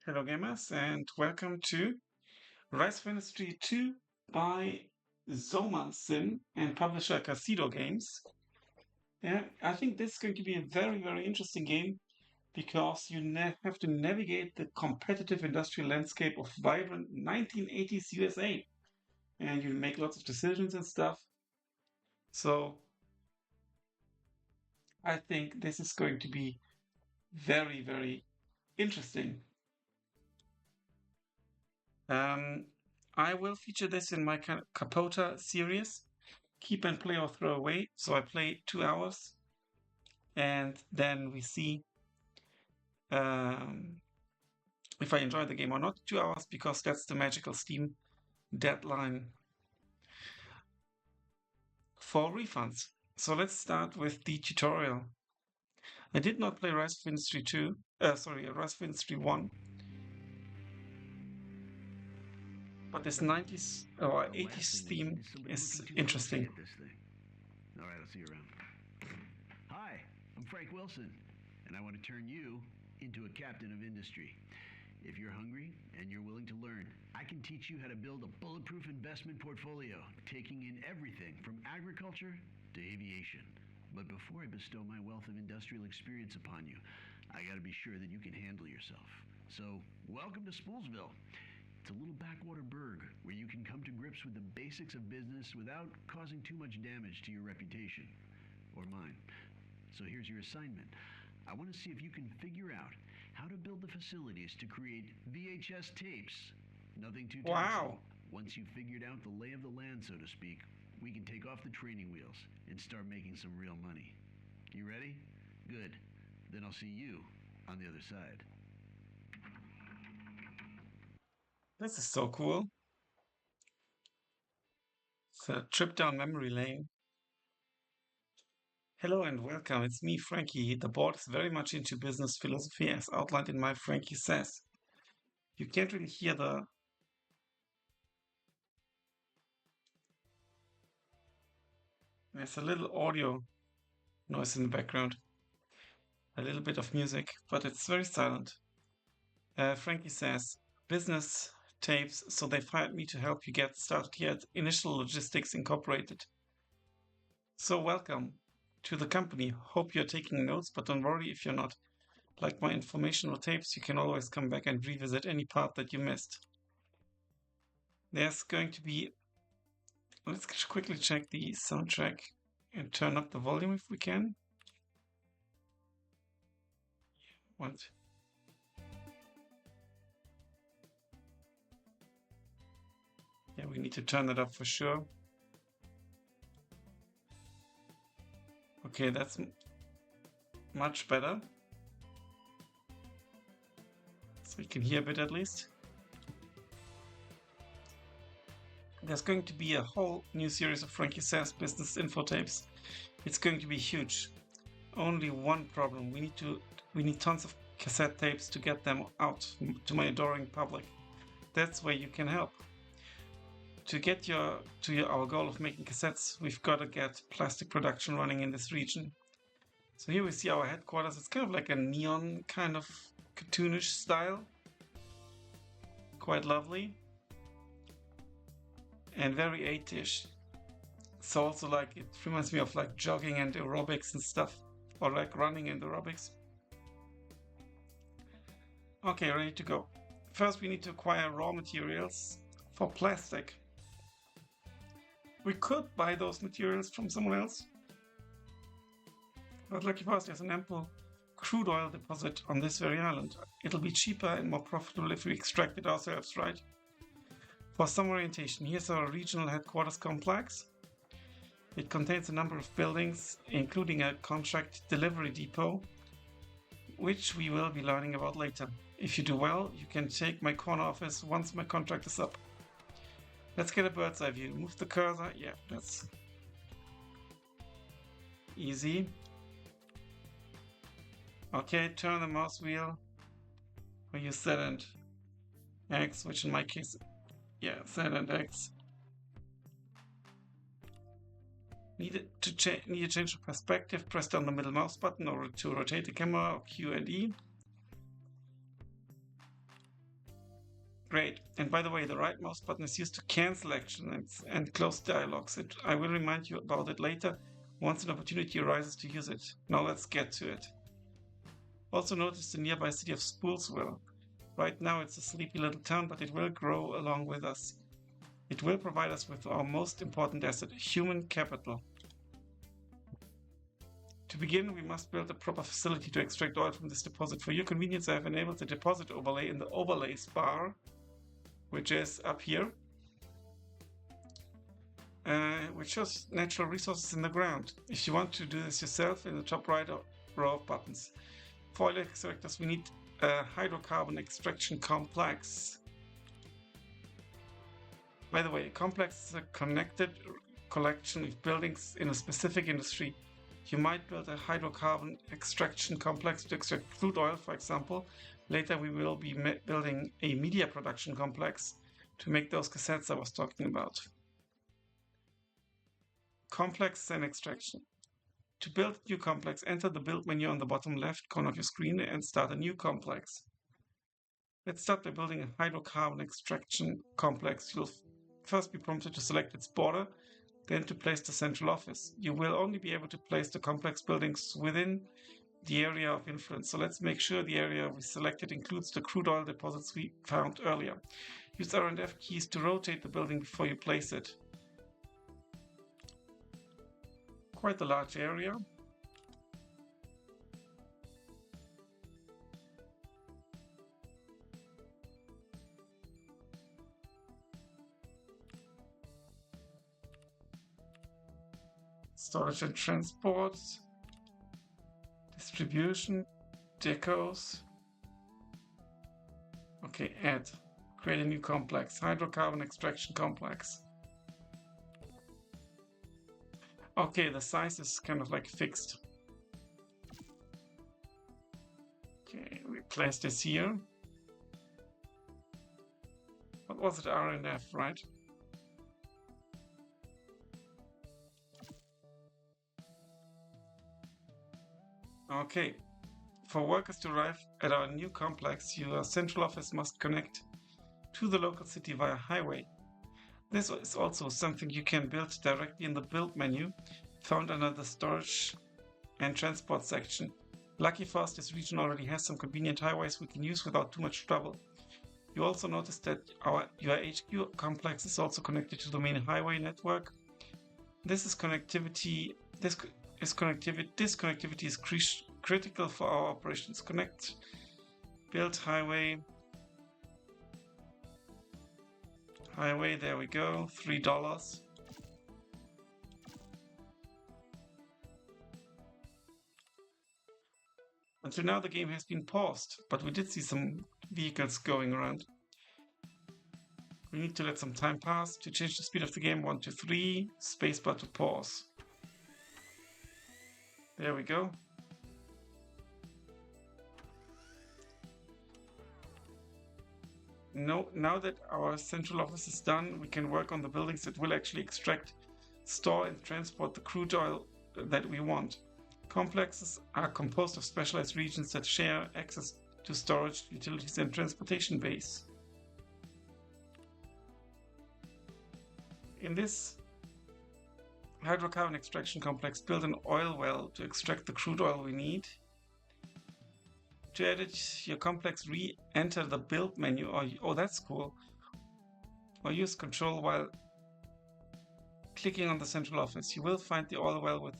Hello gamers and welcome to Rise of Industry 2 by Zoma Sim and publisher Casino Games. And I think this is going to be a very interesting game because you have to navigate the competitive industrial landscape of vibrant 1980s USA. And you make lots of decisions and stuff. So I think this is going to be very interesting. Um, I will feature this in my KaPoTA series, Keep and Play or Throw Away. So I play 2 hours and then we see um, if I enjoy the game or not. 2 hours because that's the magical Steam deadline for refunds. So let's start with the tutorial. I did not play Rise of Industry 2, Rise of Industry 1. But this 90s or 80s theme is interesting. All right, I'll see you around. Hi, I'm Frank Wilson, and I want to turn you into a captain of industry. If you're hungry and you're willing to learn, I can teach you how to build a bulletproof investment portfolio, taking in everything from agriculture to aviation. But before I bestow my wealth of industrial experience upon you, I got to be sure that you can handle yourself. So, welcome to Spoolsville. It's a little backwater burg where you can come to grips with the basics of business without causing too much damage to your reputation or mine. So here's your assignment. I want to see if you can figure out how to build the facilities to create VHS tapes. Nothing too taxing. Wow. Once you've figured out the lay of the land, so to speak, we can take off the training wheels and start making some real money. You ready? Good. Then I'll see you on the other side. This is so cool. It's a trip down memory lane. Hello and welcome. It's me, Frankie. The board is very much into business philosophy as outlined in my Frankie Says. You can't really hear there's a little audio noise in the background. A little bit of music, but it's very silent. Frankie says, business tapes, so they fired me to help you get started here at Initial Logistics Incorporated. So welcome to the company. Hope you're taking notes, but don't worry if you're not. Like my informational tapes, you can always come back and revisit any part that you missed. There's going to be... Let's quickly check the soundtrack and turn up the volume if we can. What? Yeah, we need to turn it up for sure. Okay, that's much better. So you can hear a bit at least. There's going to be a whole new series of Frankie Says business info tapes. It's going to be huge. Only one problem. We need tons of cassette tapes to get them out to my adoring public. That's where you can help. To get our goal of making cassettes, we've got to get plastic production running in this region. So here we see our headquarters. It's kind of like a neon kind of cartoonish style. Quite lovely. And very 80ish. So also like it reminds me of like jogging and aerobics and stuff. Or like running and aerobics. Okay, ready to go. First we need to acquire raw materials for plastic. We could buy those materials from someone else. But lucky for us, there's an ample crude oil deposit on this very island. It'll be cheaper and more profitable if we extract it ourselves, right? For some orientation, here's our regional headquarters complex. It contains a number of buildings, including a contract delivery depot, which we will be learning about later. If you do well, you can take my corner office once my contract is up. Let's get a bird's eye view. Move the cursor. Yeah, that's easy. Okay, turn the mouse wheel. Or use Z and X, which in my case, yeah, Z and X. Need to change the perspective. Press down the middle mouse button or to rotate the camera, or Q and E. Great. And by the way, the right mouse button is used to cancel actions and close dialogues. I will remind you about it later once an opportunity arises to use it. Now let's get to it. Also notice the nearby city of Spoolsville. Right now it's a sleepy little town, but it will grow along with us. It will provide us with our most important asset, human capital. To begin, we must build a proper facility to extract oil from this deposit. For your convenience, I have enabled the deposit overlay in the overlays bar, which is up here, which shows natural resources in the ground. If you want to do this yourself, in the top right row of buttons. For oil extractors, we need a hydrocarbon extraction complex. By the way, a complex is a connected collection of buildings in a specific industry. You might build a hydrocarbon extraction complex to extract crude oil, for example. Later we will be building a media production complex to make those cassettes I was talking about. Complex and extraction. To build a new complex, enter the build menu on the bottom left corner of your screen and start a new complex. Let's start by building a hydrocarbon extraction complex. You'll first be prompted to select its border, then to place the central office. You will only be able to place the complex buildings within the area of influence, so let's make sure the area we selected includes the crude oil deposits we found earlier. Use R and F keys to rotate the building before you place it. Quite a large area. Storage and transport, distribution, decos. Okay, add. Create a new complex, hydrocarbon extraction complex. Okay, the size is kind of like fixed. Okay, we place this here. What was it, R and F, right? Okay, for workers to arrive at our new complex, your central office must connect to the local city via highway. This is also something you can build directly in the build menu, found under the storage and transport section. Lucky for us, this region already has some convenient highways we can use without too much trouble. You also notice that your HQ complex is also connected to the main highway network. This connectivity is critical for our operations. Connect, build highway, there we go, $3. Until now the game has been paused, but we did see some vehicles going around. We need to let some time pass. To change the speed of the game, 1, 2, 3, spacebar to pause. There we go. Now that our central office is done, we can work on the buildings that will actually extract, store and transport the crude oil that we want. Complexes are composed of specialized regions that share access to storage, utilities and transportation bays. In this hydrocarbon extraction complex, build an oil well to extract the crude oil we need. To edit your complex, re-enter the build menu, oh that's cool, or use control while clicking on the central office. You will find the oil well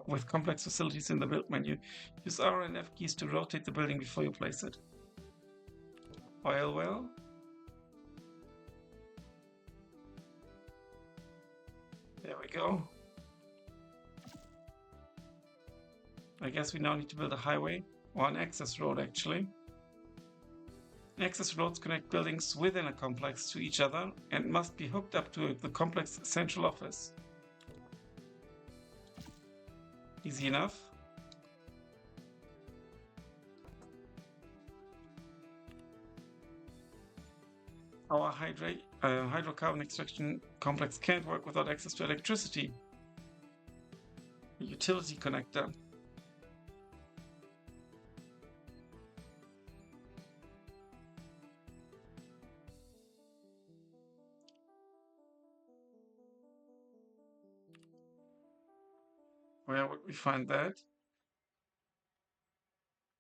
with complex facilities in the build menu. Use R and F keys to rotate the building before you place it. Oil well. There we go. I guess we now need to build a highway, or an access road actually. Access roads connect buildings within a complex to each other and must be hooked up to the complex central office. Easy enough. Our hydrocarbon extraction complex can't work without access to electricity. A utility connector. Where would we find that?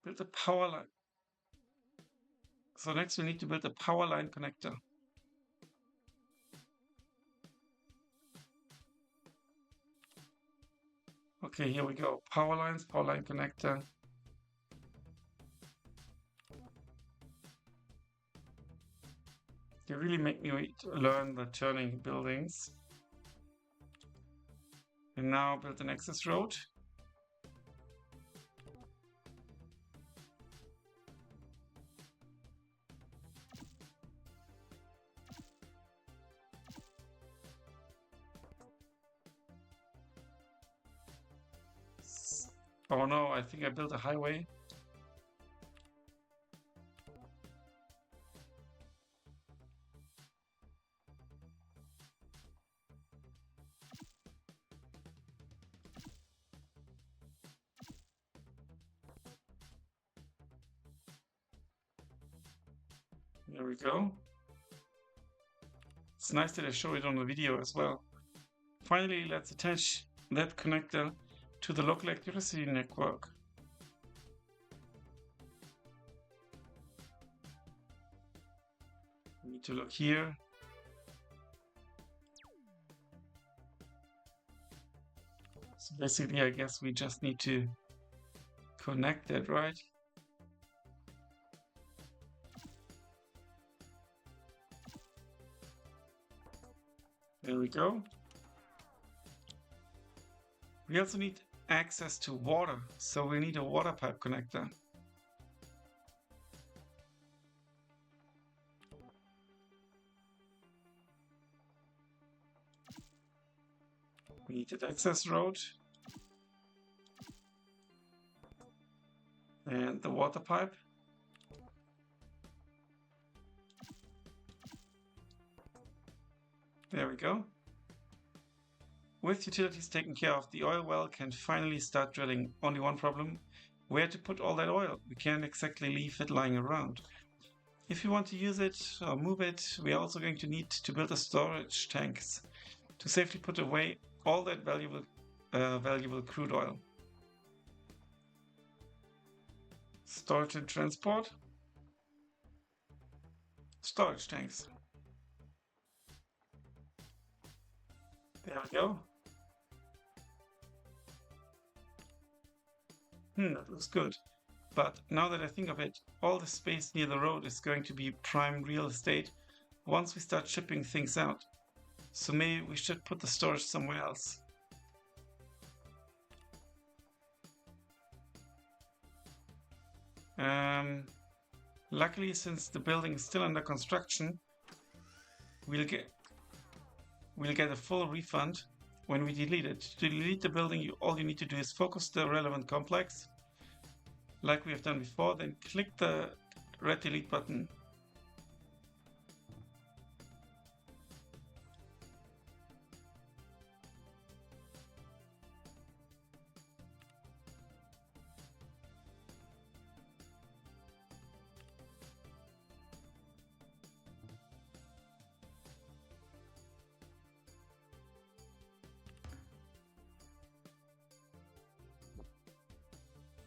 Build a power line. So next we need to build a power line connector. Okay, here we go. Power lines, power line connector. They really make me learn the turning buildings. And now build an access road. Oh no, I think I built a highway. There we go. It's nice that I show it on the video as well. Finally, let's attach that connector to the local electricity network. We need to look here. So basically, I guess we just need to connect it, right? There we go. We also need access to water, so we need a water pipe connector. We need an access road. And the water pipe. There we go. With utilities taken care of, the oil well can finally start drilling. Only one problem: where to put all that oil? We can't exactly leave it lying around. If we want to use it or move it, we are also going to need to build a storage tanks to safely put away all that valuable crude oil. Storage and transport. Storage tanks. There we go. That looks good. But now that I think of it, all the space near the road is going to be prime real estate once we start shipping things out. So maybe we should put the storage somewhere else. Luckily, since the building is still under construction, we'll get a full refund when we delete it. To delete the building, all you need to do is focus the relevant complex, like we have done before, then click the red delete button.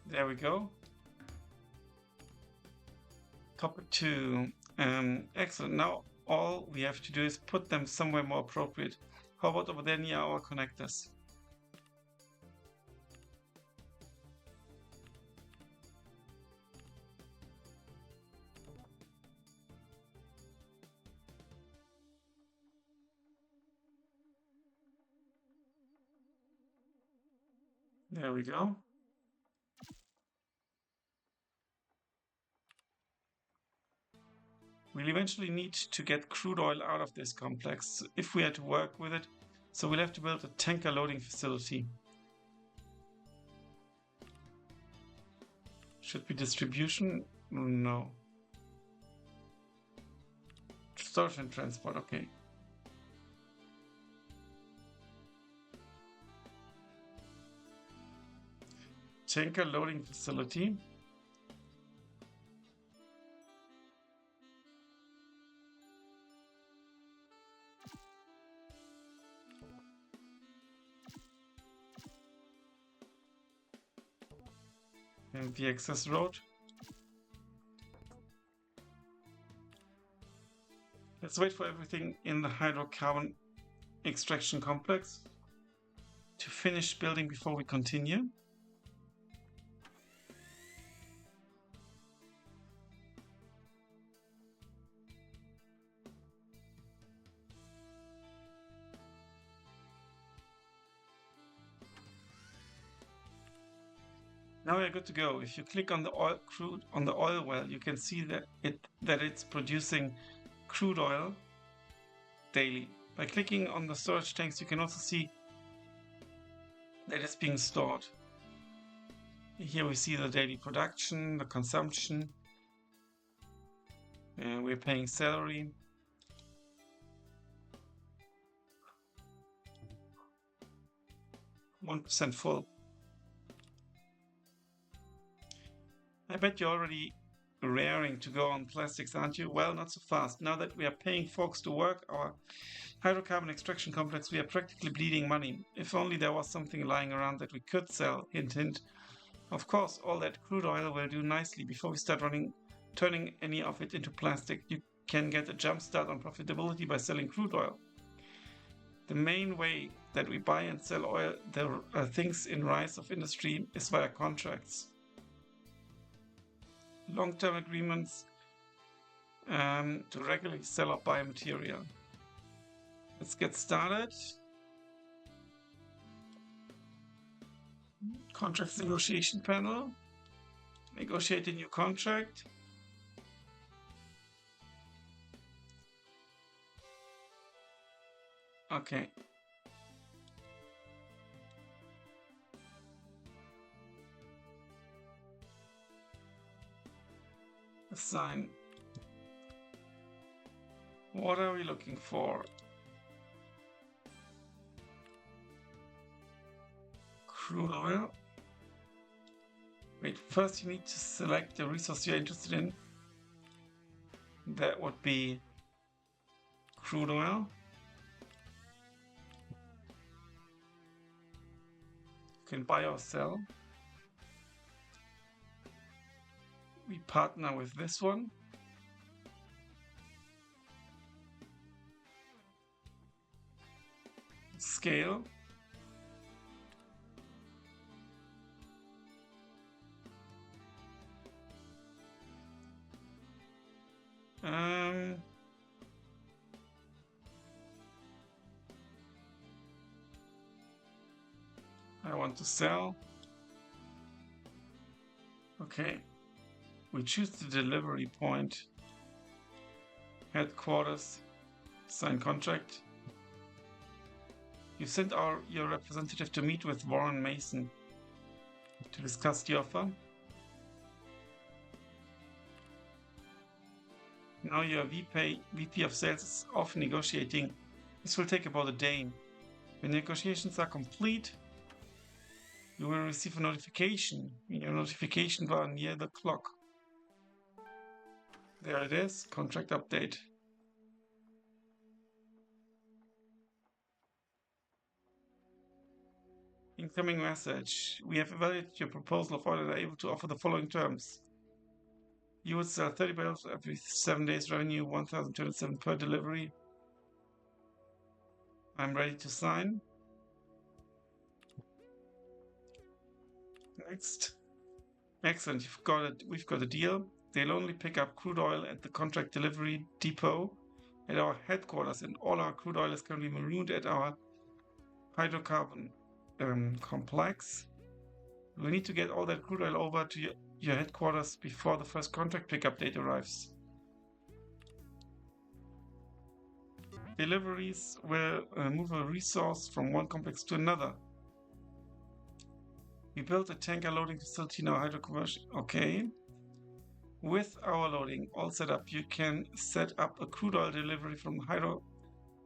There we go. KaPoTA. Excellent. Now all we have to do is put them somewhere more appropriate. How about over there near our connectors? There we go. We'll eventually need to get crude oil out of this complex if we are to work with it, so we'll have to build a tanker loading facility. Should be distribution? No. Storage and transport, okay. Tanker loading facility. and the access road. Let's wait for everything in the hydrocarbon extraction complex to finish building before we continue. Now we're good to go. If you click on the oil well, you can see that it's producing crude oil daily. By clicking on the storage tanks, you can also see that it's being stored. Here we see the daily production, the consumption, and we're paying salary. %1 full. I bet you're already raring to go on plastics, aren't you? Well, not so fast. Now that we are paying folks to work our hydrocarbon extraction complex, we are practically bleeding money. If only there was something lying around that we could sell. Hint, hint. Of course, all that crude oil will do nicely before we start turning any of it into plastic. You can get a jump start on profitability by selling crude oil. The main way that we buy and sell oil, things in rise of industry, is via contracts. Long-term agreements to regularly sell or buy material. Let's get started. Contracts negotiation panel. Negotiate a new contract. Okay. Assign. What are we looking for? Crude oil. Wait, first you need to select the resource you're interested in. That would be crude oil. You can buy or sell. We partner with this one. Scale. I want to sell. Okay. We choose the delivery point. Headquarters. Sign contract. You sent your representative to meet with Warren Mason to discuss the offer. Now your VP of Sales is off negotiating. This will take about a day. When negotiations are complete, you will receive a notification in your notification bar near the clock. There it is, contract update. Incoming message. We have evaluated your proposal of oil and are able to offer the following terms. You would sell 30 barrels every 7 days, revenue 1,207 per delivery. I'm ready to sign. Next. Excellent, we've got a deal. They'll only pick up crude oil at the contract delivery depot at our headquarters, and all our crude oil is currently marooned at our hydrocarbon complex. We need to get all that crude oil over to your headquarters before the first contract pickup date arrives. Deliveries will move a resource from one complex to another. We built a tanker loading facility in our hydroconversion. Okay. With our loading all set up, you can set up a crude oil delivery from the hydro.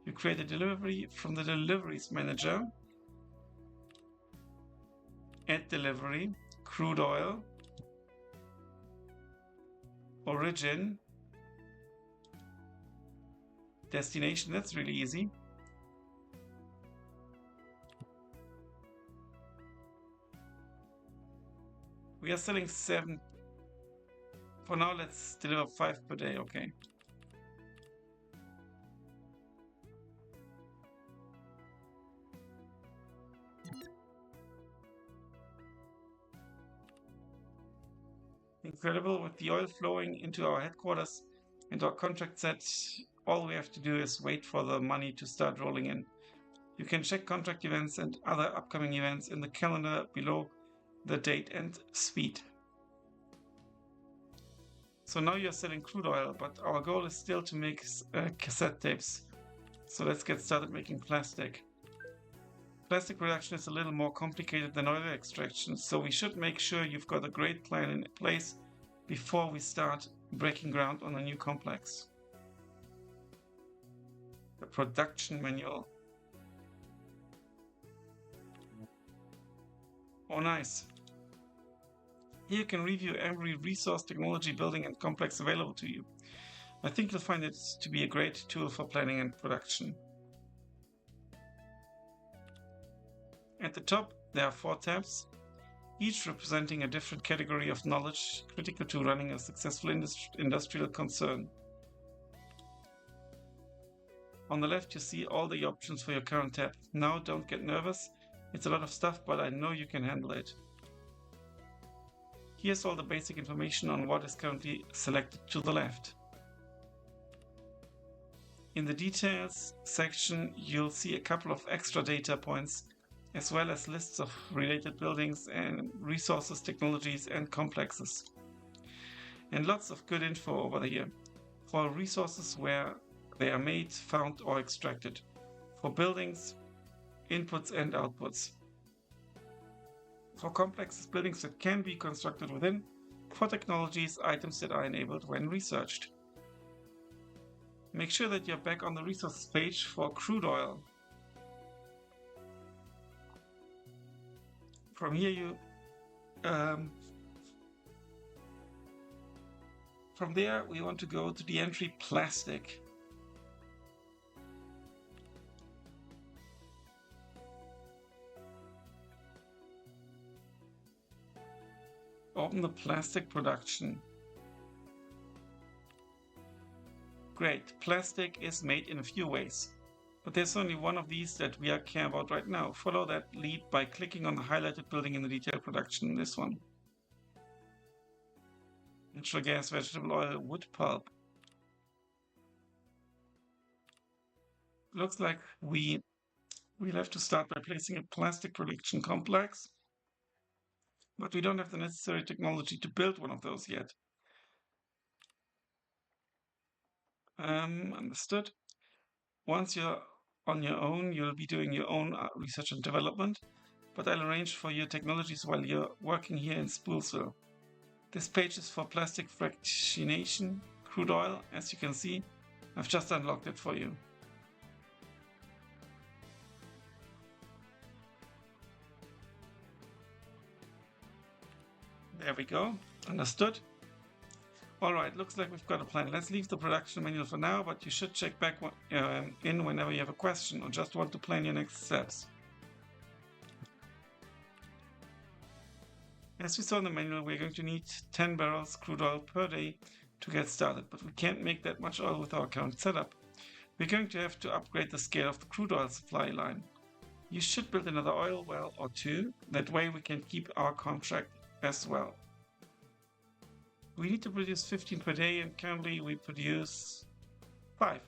You create a delivery from the deliveries manager. Add delivery, crude oil, origin, destination. That's really easy. We are selling 7. For now, let's deliver 5 per day, okay. Incredible, with the oil flowing into our headquarters and our contract set, all we have to do is wait for the money to start rolling in. You can check contract events and other upcoming events in the calendar below the date and speed. So now you're selling crude oil, but our goal is still to make cassette tapes. So let's get started making plastic. Plastic production is a little more complicated than oil extraction, so we should make sure you've got a great plan in place before we start breaking ground on a new complex. The production manual. Oh, nice. Here you can review every resource, technology, building, and complex available to you. I think you'll find it to be a great tool for planning and production. At the top, there are 4 tabs, each representing a different category of knowledge critical to running a successful industrial concern. On the left, you see all the options for your current tab. Now, don't get nervous. It's a lot of stuff, but I know you can handle it. Here's all the basic information on what is currently selected to the left. In the details section, you'll see a couple of extra data points, as well as lists of related buildings and resources, technologies, and complexes. And lots of good info over here. For resources where they are made, found, or extracted. For buildings, inputs and outputs. For complexes, buildings that can be constructed within. For technologies, items that are enabled when researched. Make sure that you're back on the resources page for crude oil. From here from there we want to go to the entry plastic. Open the plastic production. Great, plastic is made in a few ways. But there's only one of these that we care about right now. Follow that lead by clicking on the highlighted building in the detailed production, this one. Natural gas, vegetable oil, wood pulp. Looks like we'll have to start by placing a plastic production complex. But we don't have the necessary technology to build one of those yet. Understood. Once you're on your own, you'll be doing your own research and development, but I'll arrange for your technologies while you're working here in Spoolsville. This page is for plastic fractionation, crude oil. As you can see, I've just unlocked it for you. There we go. Understood. Alright, looks like we've got a plan. Let's leave the production manual for now, but you should check back in whenever you have a question or just want to plan your next steps. As we saw in the manual, we're going to need 10 barrels crude oil per day to get started, but we can't make that much oil with our current setup. We're going to have to upgrade the scale of the crude oil supply line. You should build another oil well or 2, that way we can keep our contract as well. We need to produce 15 per day, and currently we produce 5.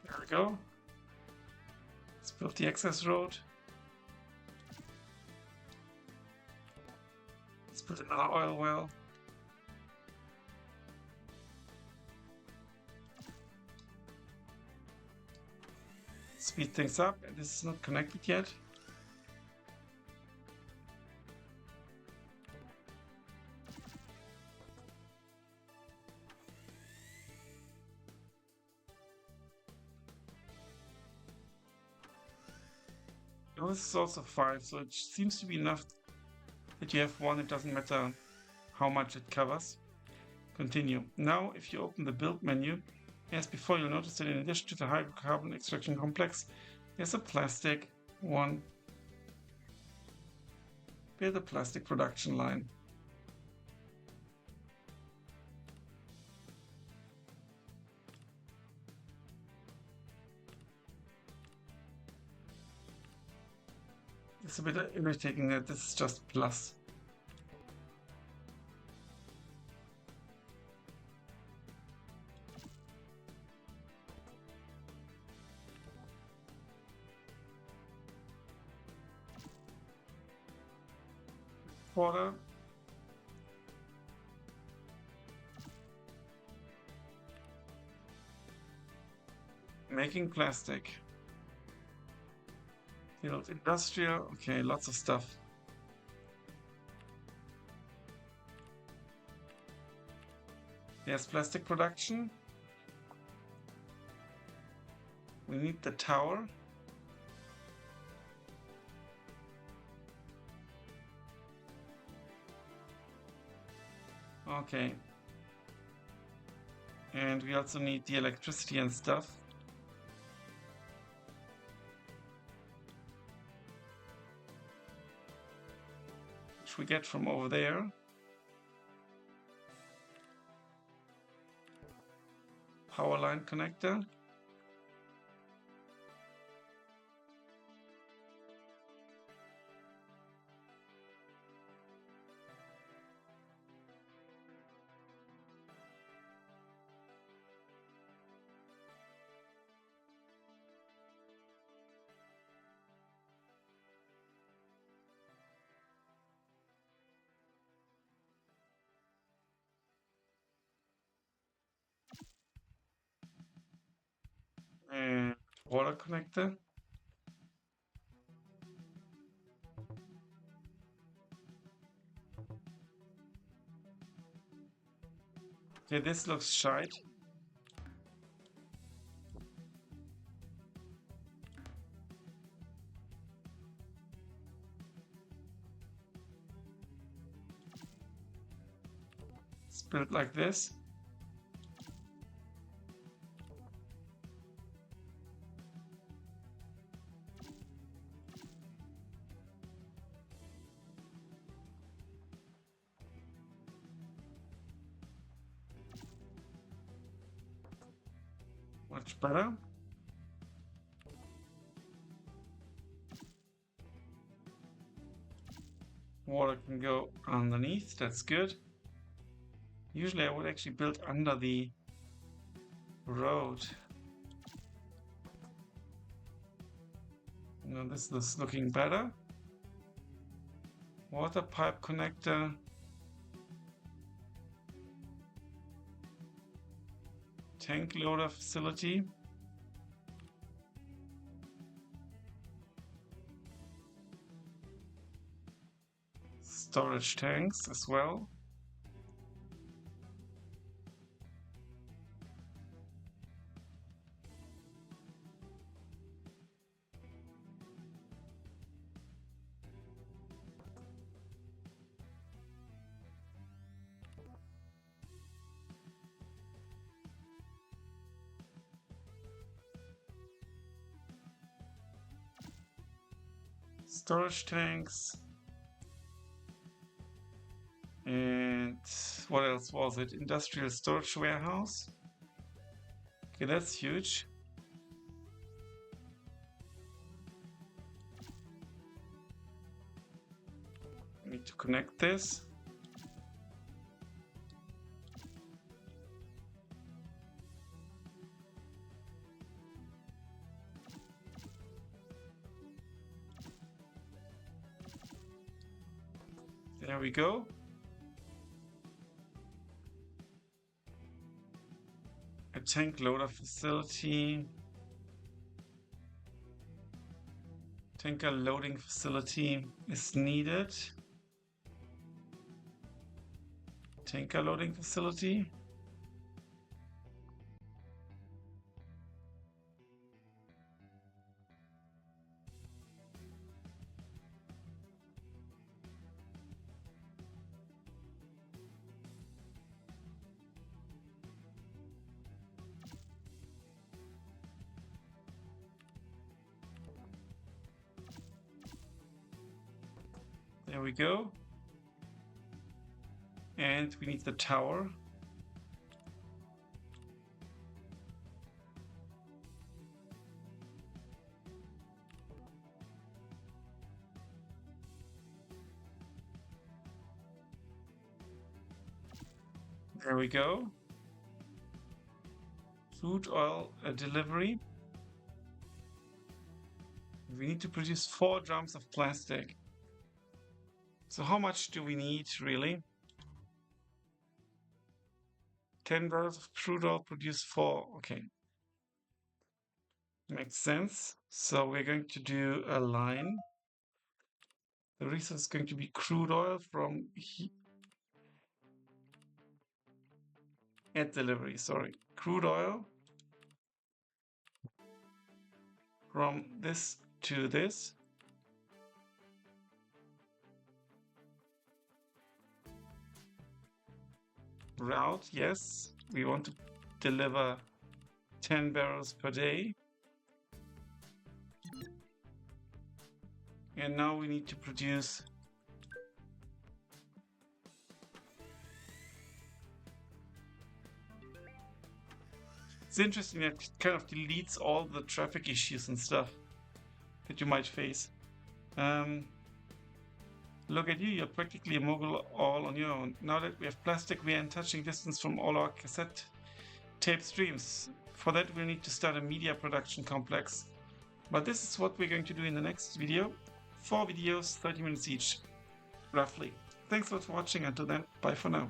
There we go. Let's build the access road. Let's build another oil well. Speed things up. This is not connected yet. Now this is also 5, so it seems to be enough that you have 1. It doesn't matter how much it covers. Continue. Now, if you open the build menu, as before, you'll notice that in addition to the hydrocarbon extraction complex, there's a plastic one. Build a plastic production line. It's a bit irritating that this is just plus. Water. Making plastic. Build industrial. Okay, lots of stuff. There's plastic production. We need the tower. Okay. And we also need the electricity and stuff. Which we get from over there. Power line connector. And water connector. Okay, this looks shite. It's built like this. Much better. Water can go underneath, that's good. Usually I would actually build under the road. Now this is looking better. Water pipe connector. Tank loader facility. Storage tanks as well. Storage tanks. And what else was it? Industrial storage warehouse. Okay, that's huge. I need to connect this. There we go. A tank loader facility. Tanker loading facility is needed. Tanker loading facility. There we go. And we need the tower. There we go. Crude oil delivery. We need to produce 4 drums of plastic. So how much do we need really? 10 barrels of crude oil produce 4. Okay. Makes sense. So we're going to do a line. The resource is going to be crude oil from at delivery, sorry. Crude oil from this to this. Route, yes. We want to deliver 10 barrels per day. And now we need to produce It's interesting that it kind of deletes all the traffic issues and stuff that you might face. Look at you, you're practically a mogul all on your own. Now that we have plastic, we are in touching distance from all our cassette tape streams. For that, we'll need to start a media production complex. But this is what we're going to do in the next video. 4 videos, 30 minutes each, roughly. Thanks a lot for watching. Until then, bye for now.